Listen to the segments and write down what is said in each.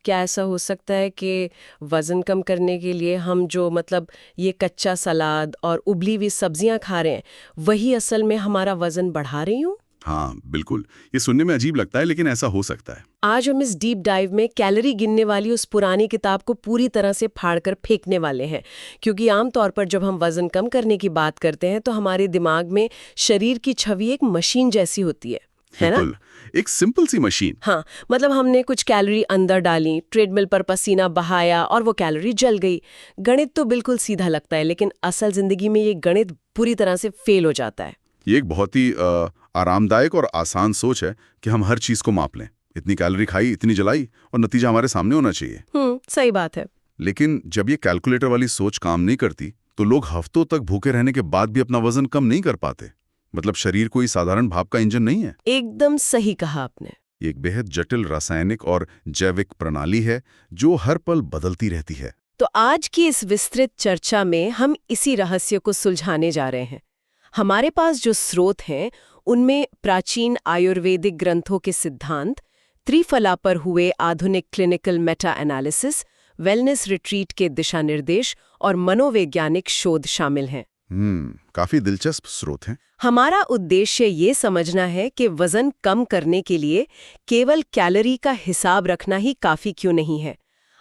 क्या ऐसा हो सकता है कि वज़न कम करने के लिए हम जो मतलब ये कच्चा सलाद और उबली हुई सब्जियां खा रहे हैं, वही असल में हमारा वज़न बढ़ा रही हूँ? हाँ बिल्कुल, ये सुनने में अजीब लगता है लेकिन ऐसा हो सकता है। आज हम इस डीप डाइव में कैलोरी गिनने वाली उस पुरानी किताब को पूरी तरह से फाड़कर फेंकने वाले हैं, क्योंकि आमतौर पर जब हम वज़न कम करने की बात करते हैं तो हमारे दिमाग में शरीर की छवि एक मशीन जैसी होती है ना? बिल्कुल, एक सिंपल सी मशीन। हाँ, मतलब हमने कुछ कैलोरी अंदर डाली, ट्रेडमिल पर पसीना बहाया और वो कैलोरी जल गई। गणित तो बिल्कुल सीधा लगता है, लेकिन असल जिंदगी में ये गणित पूरी तरह से फेल हो जाता है। ये एक बहुत ही आरामदायक और आसान सोच है कि हम हर चीज को माप लें। इतनी कैलोरी खाई, इतनी जलाई और नतीजा हमारे सामने होना चाहिए। सही बात है। लेकिन जब ये कैलकुलेटर वाली सोच काम नहीं करती तो लोग हफ्तों तक भूखे रहने के बाद भी अपना वजन कम नहीं कर पाते। मतलब शरीर कोई साधारण भाप का इंजन नहीं है। एकदम सही कहा आपने। ये एक बेहद जटिल रासायनिक और जैविक प्रणाली है जो हर पल बदलती रहती है। तो आज की इस विस्तृत चर्चा में हम इसी रहस्य को सुलझाने जा रहे हैं। हमारे पास जो स्रोत हैं, उनमें प्राचीन आयुर्वेदिक ग्रंथों के सिद्धांत, त्रिफला पर हुए आधुनिक clinical Meta analysis, wellness retreat के दिशा निर्देश और मनोवैज्ञानिक शोध शामिल हैं। काफी दिलचस्प स्रोत हैं। हमारा उद्देश्य ये समझना है कि वजन कम करने के लिए केवल कैलोरी का हिसाब रखना ही काफी क्यों नहीं है।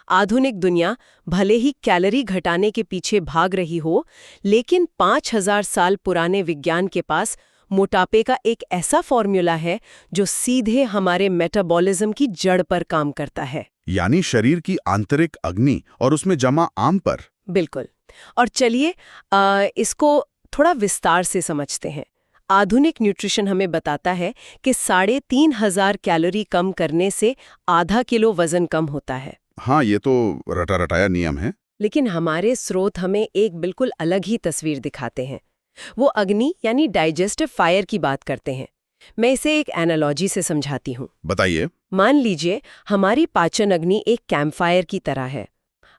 आधुनिक दुनिया भले ही कैलोरी घटाने के पीछे भाग रही हो, लेकिन 5000 साल पुराने विज्ञान के पास मोटापे का एक ऐसा फॉर्मूला है जो सीधे हमारे मेटाबॉलिज्म की जड़ पर काम करता है। यानी शरीर की आंतरिक अग्नि और उसमें जमा आम पर। बिल्कुल। और चलिए इसको थोड़ा विस्तार से समझते हैं। आधुनिक न्यूट्रिशन हमें बताता है कि 3500 कैलोरी कम करने से आधा किलो वजन कम होता है। हाँ, ये तो रटा रटाया नियम है। लेकिन हमारे स्रोत हमें एक बिल्कुल अलग ही तस्वीर दिखाते हैं। वो अग्नि यानी डाइजेस्टिव फायर की बात करते हैं। मैं इसे एक एनालॉजी से समझाती हूँ। बताइए। मान लीजिए हमारी पाचन अग्नि एक कैंपफायर की तरह है।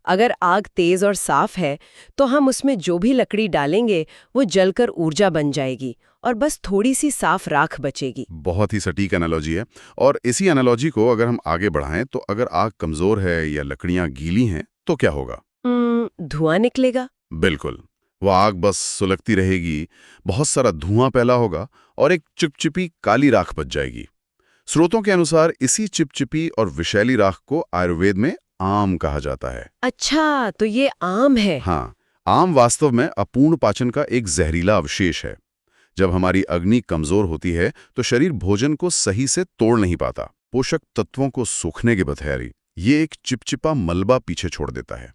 अगर आग तेज और साफ है तो हम उसमें जो भी लकड़ी डालेंगे वो जलकर ऊर्जा बन जाएगी और बस थोड़ी सी साफ राख बचेगी। बहुत ही सटीक एनालॉजी है। और इसी एनालॉजी को अगर हम आगे बढ़ाएं तो अगर आग कमजोर है या लकड़ियां गीली हैं तो क्या होगा? धुआं निकलेगा। बिल्कुल, वो आग बस सुलगती रहेगी, बहुत सारा धुआं पैदा होगा और एक चिपचिपी काली राख बच जाएगी। स्रोतों के अनुसार इसी चिपचिपी और विषैली राख को आयुर्वेद में आम कहा जाता है। अच्छा, तो ये आम है। हाँ, आम वास्तव में अपूर्ण पाचन का एक जहरीला अवशेष है। जब हमारी अग्नि कमजोर होती है तो शरीर भोजन को सही से तोड़ नहीं पाता। पोषक तत्वों को सूखने के बथैरी ये एक चिपचिपा मलबा पीछे छोड़ देता है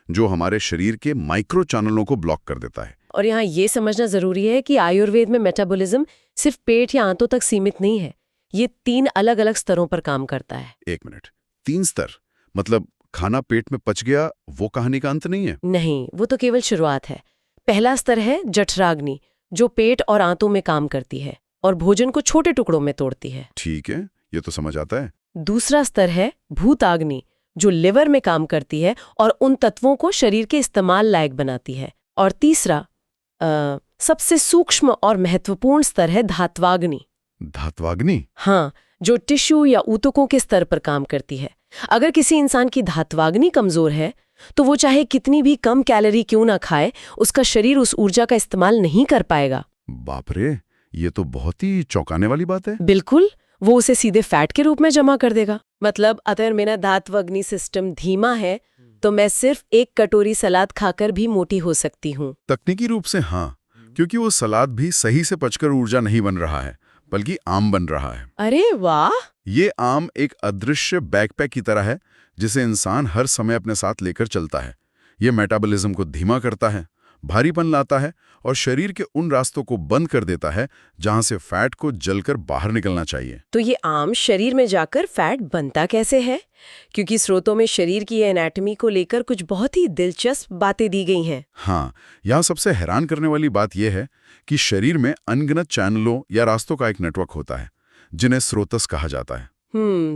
जो हमारे शरीर के माइक्रो चैनलों को ब्लॉक कर देता है। और यहाँ ये समझना जरूरी है कि आयुर्वेद में मेटाबॉलिज्म सिर्फ पेट या आंतों तक सीमित नहीं है। ये 3 अलग-अलग स्तरों पर काम करता है। 1 मिनट, 3 स्तर? मतलब खाना पेट में पच गया वो कहानी का अंत नहीं है? नहीं, वो तो केवल शुरुआत है। पहला स्तर है जठराग्नि, जो पेट और आंतों में काम करती है और भोजन को छोटे टुकड़ों में तोड़ती है। ठीक है, ये तो समझ आता है। दूसरा स्तर है भूताग्नि, जो लिवर में काम करती है और उन तत्वों को शरीर के इस्तेमाल लायक बनाती है। और तीसरा सबसे सूक्ष्म और महत्वपूर्ण स्तर है धात्वाग्नि। धात्वाग्नि? हाँ, जो टिश्यू या ऊतकों के स्तर पर काम करती है। अगर किसी इंसान की धात्वाग्नि कमजोर है तो वो चाहे कितनी भी कम कैलोरी क्यों ना खाए, उसका शरीर उस ऊर्जा का इस्तेमाल नहीं कर पाएगा। बाप रे, ये तो बहुत ही चौंकाने वाली बात है। बिल्कुल, वो उसे सीधे फैट के रूप में जमा कर देगा। मतलब अगर मेरा धात्वाग्नि सिस्टम धीमा है तो मैं सिर्फ एक कटोरी सलाद खाकर भी मोटी हो सकती हूँ। तकनीकी रूप से हाँ, क्योंकि वो सलाद भी सही से पचकर ऊर्जा नहीं बन रहा है बल्कि आम बन रहा है। अरे वाह! ये आम एक अदृश्य बैकपैक की तरह है जिसे इंसान हर समय अपने साथ लेकर चलता है। ये मेटाबॉलिज्म को धीमा करता है, भारीपन लाता है और शरीर के उन रास्तों को बंद कर देता है जहां से फैट को जलकर बाहर निकलना चाहिए। तो ये आम शरीर में जाकर फैट बनता कैसे है? क्योंकि स्रोतों में शरीर की एनाटॉमी को लेकर कुछ बहुत ही दिलचस्प बातें दी गई हैं। हाँ, यहाँ सबसे हैरान करने वाली बात यह है कि शरीर में अनगिनत चैनलों या रास्तों का एक नेटवर्क होता है जिन्हें स्रोतस कहा जाता है।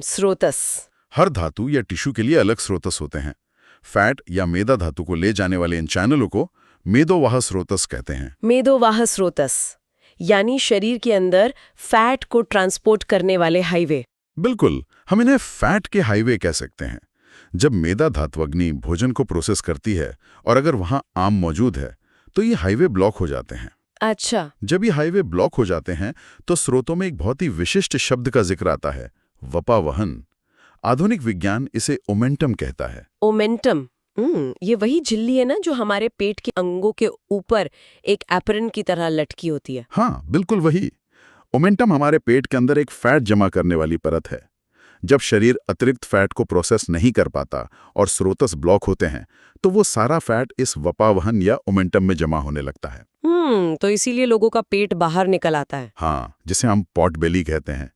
स्रोतस। हर धातु या टिश्यू के लिए अलग स्रोतस होते हैं। फैट या मेदा धातु को ले जाने वाले इन चैनलों को मेदोवाह स्रोतस कहते हैं। मेदोवाह स्रोतस यानी शरीर के अंदर फैट को ट्रांसपोर्ट करने वाले हाईवे। बिल्कुल, हम इन्हें फैट के हाईवे कह सकते हैं। जब मेदा धात्वग्नि भोजन को प्रोसेस करती है और अगर वहां आम मौजूद है तो ये हाईवे ब्लॉक हो जाते हैं। अच्छा। जब ये हाईवे ब्लॉक हो जाते हैं तो स्रोतों में एक बहुत ही विशिष्ट शब्द का जिक्र आता है, वपावहन। आधुनिक विज्ञान इसे ओमेंटम कहता है। ओमेंटम। ये वही झिल्ली है ना जो हमारे पेट के अंगों के ऊपर एक एप्रन की तरह लटकी होती है। हाँ, बिल्कुल वही। ओमेंटम हमारे पेट के अंदर एक फैट जमा करने वाली परत है। जब शरीर अतिरिक्त फैट को प्रोसेस नहीं कर पाता और स्रोतस ब्लॉक होते हैं तो वो सारा फैट इस वपावहन या ओमेंटम में जमा होने लगता है। तो इसीलिए लोगों का पेट बाहर निकल आता है। हाँ, जिसे हम पॉट बेली कहते हैं।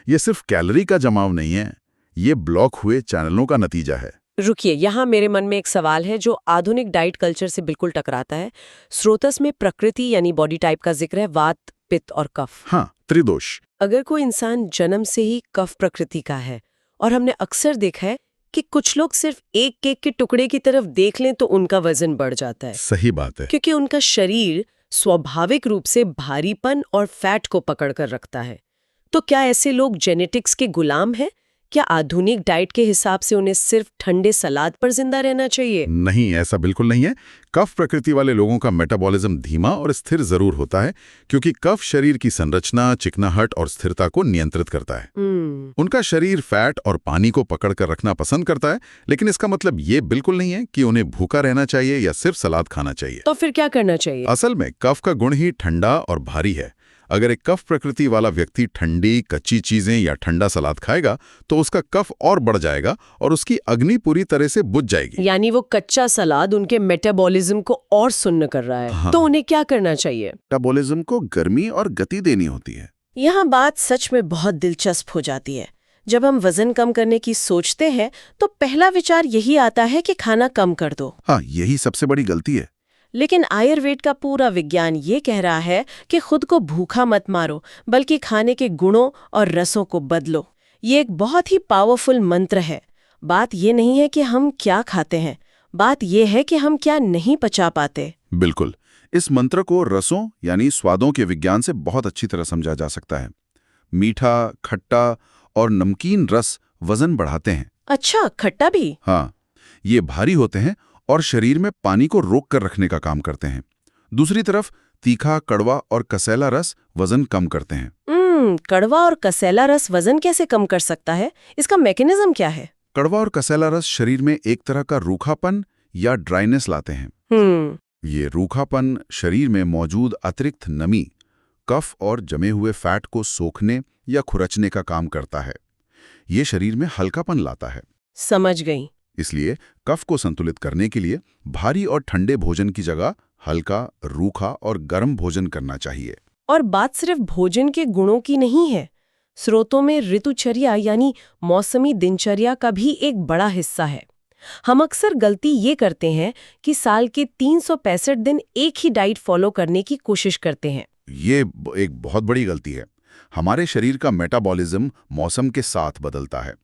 ये सिर्फ कैलोरी का जमाव नहीं है, ये ब्लॉक हुए चैनलों का नतीजा है। रुकिए, यहाँ मेरे मन में एक सवाल है जो आधुनिक डाइट कल्चर से बिल्कुल टकराता है। स्रोतस में प्रकृति यानी बॉडी टाइप का जिक्र है, वात, पित्त और कफ। हाँ, त्रिदोष। अगर कोई इंसान जन्म से ही कफ प्रकृति का है और हमने अक्सर देखा है कि कुछ लोग सिर्फ एक केक के टुकड़े की तरफ देख लें तो उनका वजन बढ़ जाता है। सही बात है। क्योंकि उनका शरीर स्वाभाविक रूप से भारीपन और फैट को पकड़ कर रखता है। तो क्या ऐसे लोग जेनेटिक्स के गुलाम हैं? क्या आधुनिक डाइट के हिसाब से उन्हें सिर्फ ठंडे सलाद पर जिंदा रहना चाहिए? नहीं, ऐसा बिल्कुल नहीं है। कफ प्रकृति वाले लोगों का मेटाबॉलिज्म धीमा और स्थिर जरूर होता है क्योंकि कफ शरीर की संरचना, चिकनाहट और स्थिरता को नियंत्रित करता है। उनका शरीर फैट और पानी को पकड़ कर रखना पसंद करता है, लेकिन इसका मतलब ये बिल्कुल नहीं है कि उन्हें भूखा रहना चाहिए या सिर्फ सलाद खाना चाहिए। तो फिर क्या करना चाहिए? असल में कफ का गुण ही ठंडा और भारी है। अगर एक कफ प्रकृति वाला व्यक्ति ठंडी, कच्ची चीजें या ठंडा सलाद खाएगा तो उसका कफ और बढ़ जाएगा और उसकी अग्नि पूरी तरह से बुझ जाएगी। यानी वो कच्चा सलाद उनके मेटाबॉलिज्म को और सुन्न कर रहा है। हाँ। तो उन्हें क्या करना चाहिए? मेटाबॉलिज्म को गर्मी और गति देनी होती है। यहाँ बात सच में बहुत दिलचस्प हो जाती है। जब हम वजन कम करने की सोचते हैं तो पहला विचार यही आता है कि खाना कम कर दो। हाँ, यही सबसे बड़ी गलती है। लेकिन आयुर्वेद का पूरा विज्ञान ये कह रहा है कि खुद को भूखा मत मारो, बल्कि खाने के गुणों और रसों को बदलो। ये एक बहुत ही पावरफुल मंत्र है। बात ये नहीं है कि हम क्या खाते हैं, बात ये है कि हम क्या नहीं पचा पाते। बिल्कुल। इस मंत्र को रसों यानी स्वादों के विज्ञान से बहुत अच्छी तरह समझा जा सकता है। मीठा, खट्टा और नमकीन रस वजन बढ़ाते हैं। अच्छा, खट्टा भी? हाँ, ये भारी होते हैं और शरीर में पानी को रोक कर रखने का काम करते हैं। दूसरी तरफ तीखा, कड़वा और कसैला रस वजन कम करते हैं। कड़वा और कसैला रस वजन कैसे कम कर सकता है? इसका मैकेनिज्म क्या है? कड़वा और कसैला रस शरीर में एक तरह का रूखापन या ड्राइनेस लाते हैं। ये रूखापन शरीर में मौजूद अतिरिक्त नमी, कफ और जमे हुए फैट को सोखने या खुरचने का काम करता है। ये शरीर में हल्कापन लाता है। समझ गई। इसलिए कफ को संतुलित करने के लिए भारी और ठंडे भोजन की जगह हल्का, रूखा और गर्म भोजन करना चाहिए। और बात सिर्फ भोजन के गुणों की नहीं है। स्रोतों में ऋतुचर्या यानी मौसमी दिनचर्या का भी एक बड़ा हिस्सा है। हम अक्सर गलती ये करते हैं कि साल के 365 दिन एक ही डाइट फॉलो करने की कोशिश करते हैं। ये एक बहुत बड़ी गलती है। हमारे शरीर का मेटाबॉलिज्म मौसम के साथ बदलता है।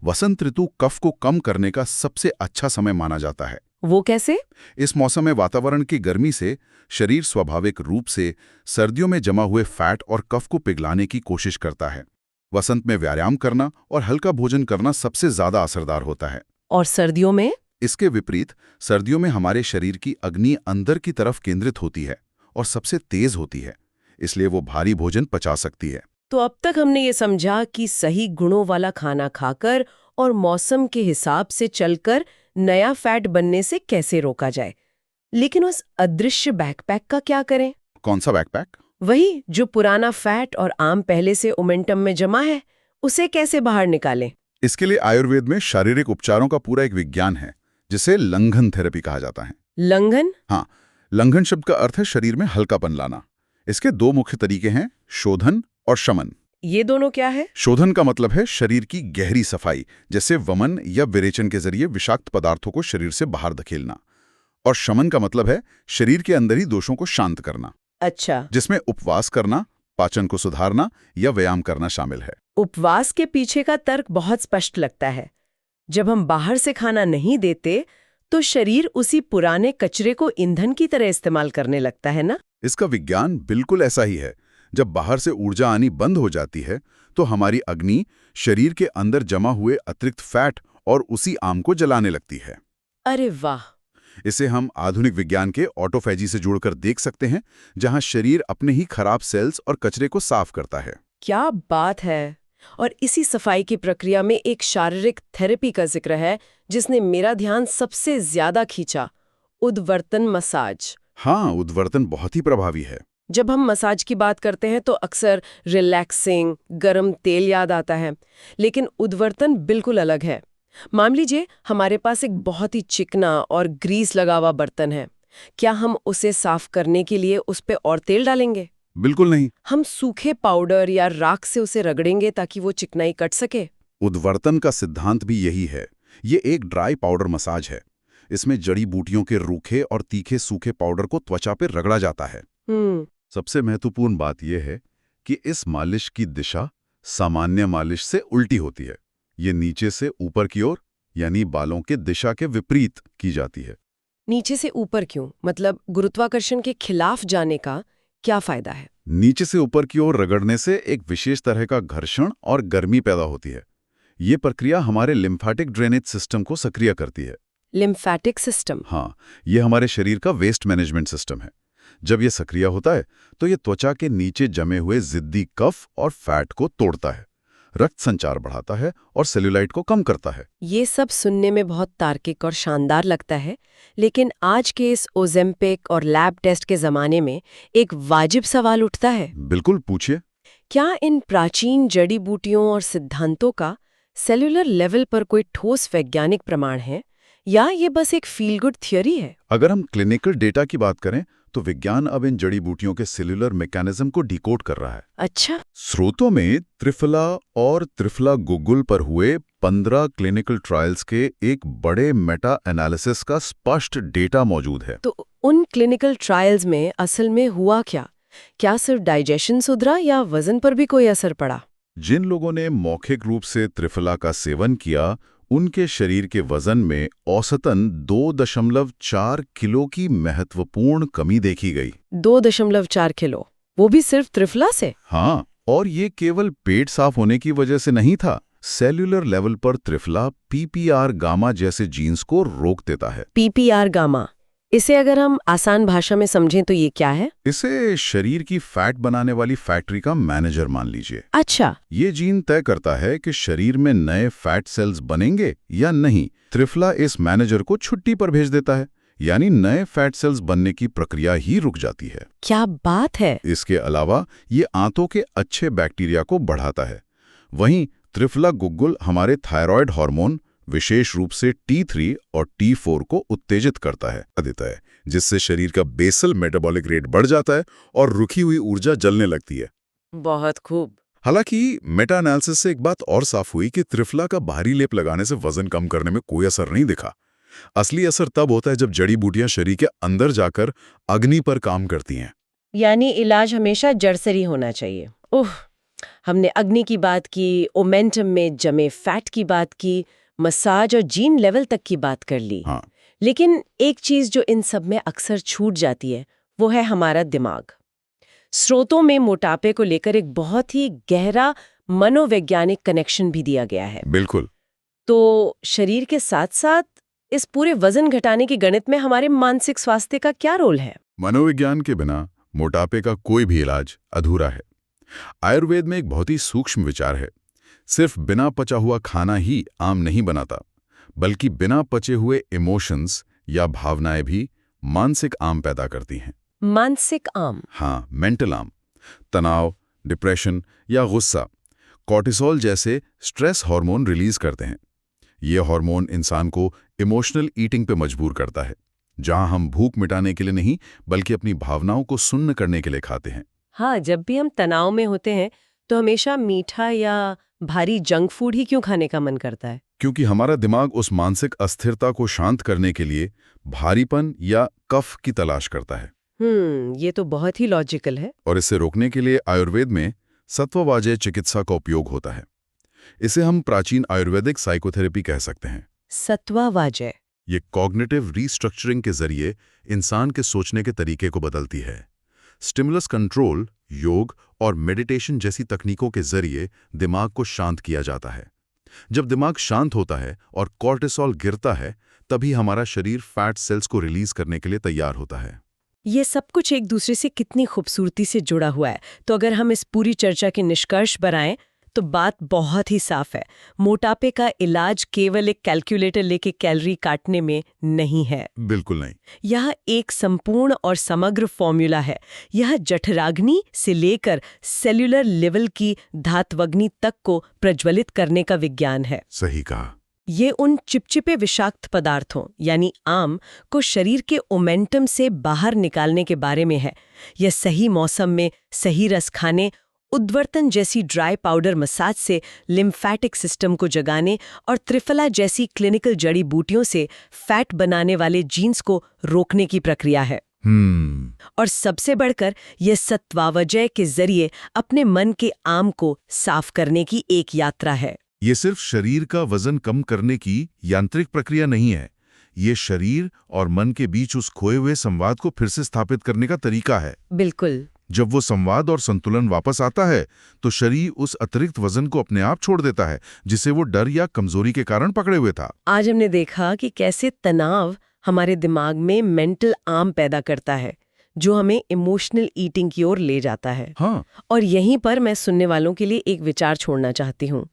वसंत ऋतु कफ को कम करने का सबसे अच्छा समय माना जाता है। वो कैसे? इस मौसम में वातावरण की गर्मी से शरीर स्वाभाविक रूप से सर्दियों में जमा हुए फैट और कफ को पिघलाने की कोशिश करता है। वसंत में व्यायाम करना और हल्का भोजन करना सबसे ज्यादा असरदार होता है। और सर्दियों में? इसके विपरीत सर्दियों में हमारे शरीर की अग्नि अंदर की तरफ केंद्रित होती है और सबसे तेज होती है, इसलिए वो भारी भोजन पचा सकती है। तो अब तक हमने ये समझा कि सही गुणों वाला खाना खाकर और मौसम के हिसाब से चलकर नया फैट बनने से कैसे रोका जाए। लेकिन उस अदृश्य बैकपैक का क्या करें? कौन सा बैकपैक? वही जो पुराना फैट और आम पहले से मोमेंटम में जमा है, उसे कैसे बाहर निकालें? इसके लिए आयुर्वेद में शारीरिक उपचारों का पूरा एक विज्ञान है, जिसे लंघन थेरेपी कहा जाता है। लंघन? हाँ, लंघन शब्द का अर्थ है शरीर में हल्कापन लाना। इसके दो मुख्य तरीके हैं, शोधन और शमन। ये दोनों क्या है? शोधन का मतलब है शरीर की गहरी सफाई, जैसे वमन या विरेचन के जरिए विषाक्त पदार्थों को शरीर से बाहर धकेलना। और शमन का मतलब है शरीर के अंदर ही दोषों को शांत करना। अच्छा, जिसमें उपवास करना, पाचन को सुधारना या व्यायाम करना शामिल है। उपवास के पीछे का तर्क बहुत स्पष्ट लगता है। जब हम बाहर से खाना नहीं देते तो शरीर उसी पुराने कचरे को ईंधन की तरह इस्तेमाल करने लगता है ना? इसका विज्ञान बिल्कुल ऐसा ही है। जब बाहर से ऊर्जा आनी बंद हो जाती है तो हमारी अग्नि शरीर के अंदर जमा हुए अतिरिक्त फैट और उसी आम को जलाने लगती है। अरे वाह! इसे हम आधुनिक विज्ञान के ऑटोफैजी से जोड़कर देख सकते हैं, जहां शरीर अपने ही खराब सेल्स और कचरे को साफ करता है। क्या बात है! और इसी सफाई की प्रक्रिया में एक शारीरिक थेरेपी का जिक्र है जिसने मेरा ध्यान सबसे ज्यादा खींचा, उद्वर्तन मसाज। हाँ, उद्वर्तन बहुत ही प्रभावी है। जब हम मसाज की बात करते हैं तो अक्सर रिलैक्सिंग, गरम तेल याद आता है, लेकिन उद्वर्तन बिल्कुल अलग है। मान लीजिए हमारे पास एक बहुत ही चिकना और ग्रीस लगा हुआ बर्तन है। क्या हम उसे साफ करने के लिए उस पे और तेल डालेंगे? बिल्कुल नहीं। हम सूखे पाउडर या राख से उसे रगड़ेंगे ताकि वो चिकनाई कट सके। उद्वर्तन का सिद्धांत भी यही है। ये एक ड्राई पाउडर मसाज है। इसमें जड़ी बूटियों के रूखे और तीखे सूखे पाउडर को त्वचा पर रगड़ा जाता है। सबसे महत्वपूर्ण बात यह है कि इस मालिश की दिशा सामान्य मालिश से उल्टी होती है। ये नीचे से ऊपर की ओर, यानी बालों के दिशा के विपरीत की जाती है। नीचे से ऊपर क्यों? मतलब गुरुत्वाकर्षण के खिलाफ जाने का क्या फायदा है? नीचे से ऊपर की ओर रगड़ने से एक विशेष तरह का घर्षण और गर्मी पैदा होती है। ये प्रक्रिया हमारे लिम्फेटिक ड्रेनेज सिस्टम को सक्रिय करती है। Lymphatic system? हाँ, ये हमारे शरीर का वेस्ट मैनेजमेंट सिस्टम है। जब ये सक्रिय होता है तो ये त्वचा के नीचे जमे हुए जिद्दी कफ और फैट को तोड़ता है, रक्त संचार बढ़ाता है और सेल्यूलाइट को कम करता है। ये सब सुनने में बहुत तार्किक और शानदार लगता है, लेकिन आज के इस ओजेम्पिक और लैब टेस्ट के जमाने में एक वाजिब सवाल उठता है। बिल्कुल, पूछिए। क्या इन प्राचीन जड़ी बूटियों और सिद्धांतों का सेल्यूलर लेवल पर कोई ठोस वैज्ञानिक प्रमाण है, या ये बस एक फील गुड थियरी है? अगर हम क्लिनिकल डेटा की बात करें तो विज्ञान अब इन जड़ी बूटियों के सेल्यूलर मैकेनिज्म को डिकोड कर रहा है। अच्छा। स्रोतों में त्रिफला और त्रिफला गुगुल पर हुए 15 क्लिनिकल ट्रायल्स के एक बड़े मेटा एनालिसिस का स्पष्ट डेटा मौजूद है। तो उन क्लिनिकल ट्रायल्स में असल में हुआ क्या? क्या सिर्फ डाइजेशन सुधरा या वजन पर भी कोई असर पड़ा? जिन लोगों ने मौखिक रूप से त्रिफला का सेवन किया, उनके शरीर के वजन में औसतन 2.4 किलो की महत्वपूर्ण कमी देखी गई। 2.4 किलो? वो भी सिर्फ त्रिफला से? हाँ, और ये केवल पेट साफ होने की वजह से नहीं था। सेल्यूलर लेवल पर त्रिफला पीपीआर गामा जैसे जीन्स को रोक देता है। पीपीआर गामा, इसे अगर हम आसान भाषा में समझें तो ये क्या है? इसे शरीर की फैट बनाने वाली फैक्ट्री का मैनेजर मान लीजिए। अच्छा। ये जीन तय करता है कि शरीर में नए फैट सेल्स बनेंगे या नहीं। त्रिफला इस मैनेजर को छुट्टी पर भेज देता है, यानी नए फैट सेल्स बनने की प्रक्रिया ही रुक जाती है। क्या बात है! इसके अलावा ये आंतों के अच्छे बैक्टीरिया को बढ़ाता है। वहीं त्रिफला गुगुल हमारे थायराइड हार्मोन, विशेष रूप से T3 और T4 को उत्तेजित करता है, जिससे शरीर का बेसल मेटाबॉलिक रेट बढ़ जाता है और रुकी हुई ऊर्जा जलने लगती है। बहुत खूब। हालांकि मेटा एनालिसिस से एक बात और साफ हुई कि त्रिफला का बाहरी लेप लगाने से वजन कम करने में कोई असर नहीं दिखा। असली असर तब होता है जब जड़ी बूटियां शरीर के अंदर जाकर अग्नि पर काम करती हैं। यानी इलाज हमेशा जड़ से ही होना चाहिए। ओह, हमने अग्नि की बात की, ओमेंटम में जमे फैट की बात की, मसाज और जीन लेवल तक की बात कर ली। हाँ। लेकिन एक चीज जो इन सब में अक्सर छूट जाती है वो है हमारा दिमाग। स्रोतों में मोटापे को लेकर एक बहुत ही गहरा मनोवैज्ञानिक कनेक्शन भी दिया गया है। बिल्कुल। तो शरीर के साथ साथ इस पूरे वजन घटाने की गणित में हमारे मानसिक स्वास्थ्य का क्या रोल है? मनोविज्ञान के बिना मोटापे का कोई भी इलाज अधूरा है। आयुर्वेद में एक बहुत ही सूक्ष्म विचार है। सिर्फ बिना पचा हुआ खाना ही आम नहीं बनाता, बल्कि बिना पचे हुए इमोशंस या भावनाएं भी मानसिक आम पैदा करती हैं। मानसिक आम? हाँ, मेंटल आम। तनाव, डिप्रेशन या गुस्सा कॉर्टिसोल जैसे स्ट्रेस हार्मोन रिलीज करते हैं। ये हार्मोन इंसान को इमोशनल ईटिंग पे मजबूर करता है, जहां हम भूख मिटाने के लिए नहीं बल्कि अपनी भावनाओं को सुन्न करने के लिए खाते हैं। हाँ, जब भी हम तनाव में होते हैं तो हमेशा मीठा या भारी जंक फूड ही क्यों खाने का मन करता है? क्योंकि हमारा दिमाग उस मानसिक अस्थिरता को शांत करने के लिए भारीपन या कफ की तलाश करता है। ये तो बहुत ही लॉजिकल है। और इसे रोकने के लिए आयुर्वेद में सत्ववाजय चिकित्सा का उपयोग होता है। इसे हम प्राचीन आयुर्वेदिक साइकोथेरेपी कह सकते हैं। सत्ववाजय? ये कॉग्निटिव रीस्ट्रक्चरिंग के जरिए इंसान के सोचने के तरीके को बदलती है। स्टिमुलस कंट्रोल, योग और मेडिटेशन जैसी तकनीकों के जरिए दिमाग को शांत किया जाता है। जब दिमाग शांत होता है और कॉर्टिसोल गिरता है, तभी हमारा शरीर फैट सेल्स को रिलीज करने के लिए तैयार होता है। ये सब कुछ एक दूसरे से कितनी खूबसूरती से जुड़ा हुआ है। तो अगर हम इस पूरी चर्चा के निष्कर्ष बनाएं तो बात बहुत ही साफ है। मोटापे का इलाज केवल एक कैलकुलेटर लेके कैलोरी काटने में नहीं है। बिल्कुल नहीं। यह एक संपूर्ण और समग्र फॉर्मूला है। यह जठराग्नि से लेकर सेल्यूलर लेवल की धात्वग्नि तक को प्रज्वलित करने का विज्ञान है। सही कहा। ये उन चिपचिपे विषाक्त पदार्थों यानी आम को शरीर के ओमेंटम से बाहर निकालने के बारे में है। यह सही मौसम में सही रस खाने, उद्वर्तन जैसी ड्राई पाउडर मसाज से लिम्फैटिक सिस्टम को जगाने और त्रिफला जैसी क्लिनिकल जड़ी बूटियों से फैट बनाने वाले जीन्स को रोकने की प्रक्रिया है। और सबसे बढ़कर यह सत्वावजय के जरिए अपने मन के आम को साफ करने की एक यात्रा है। ये सिर्फ शरीर का वजन कम करने की यांत्रिक प्रक्रिया नहीं है, ये शरीर और मन के बीच उस खोए हुए संवाद को फिर से स्थापित करने का तरीका है। बिल्कुल। जब वो संवाद और संतुलन वापस आता है तो शरीर उस अतिरिक्त वजन को अपने आप छोड़ देता है जिसे वो डर या कमजोरी के कारण पकड़े हुए था। आज हमने देखा कि कैसे तनाव हमारे दिमाग में मेंटल आर्म पैदा करता है जो हमें इमोशनल ईटिंग की ओर ले जाता है। हाँ। और यहीं पर मैं सुनने वालों के लिए एक विचार छोड़ना चाहती हूँ।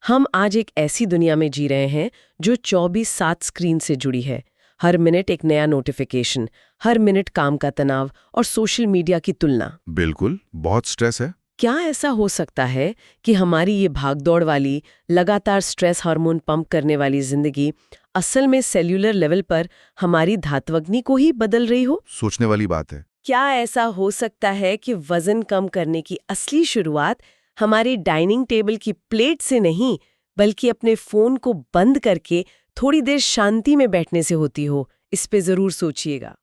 हम आज एक ऐसी दुनिया में जी रहे हैं जो 24/7 स्क्रीन से जुड़ी है। हर मिनट एक नया नोटिफिकेशन, हर मिनट काम का तनाव और सोशल मीडिया की तुलना। बिल्कुल, बहुत स्ट्रेस है। क्या ऐसा हो सकता है कि हमारी ये भागदौड़ वाली, लगातार स्ट्रेस हार्मोन पंप करने वाली जिंदगी असल में सेल्यूलर लेवल पर हमारी धात्वग्नि को ही बदल रही हो? सोचने वाली बात है। क्या ऐसा हो सकता है कि वजन कम करने की असली शुरुआत हमारी डाइनिंग टेबल की प्लेट से नहीं, बल्कि अपने फोन को बंद करके थोड़ी देर शांति में बैठने से होती हो? इस पे जरूर सोचिएगा।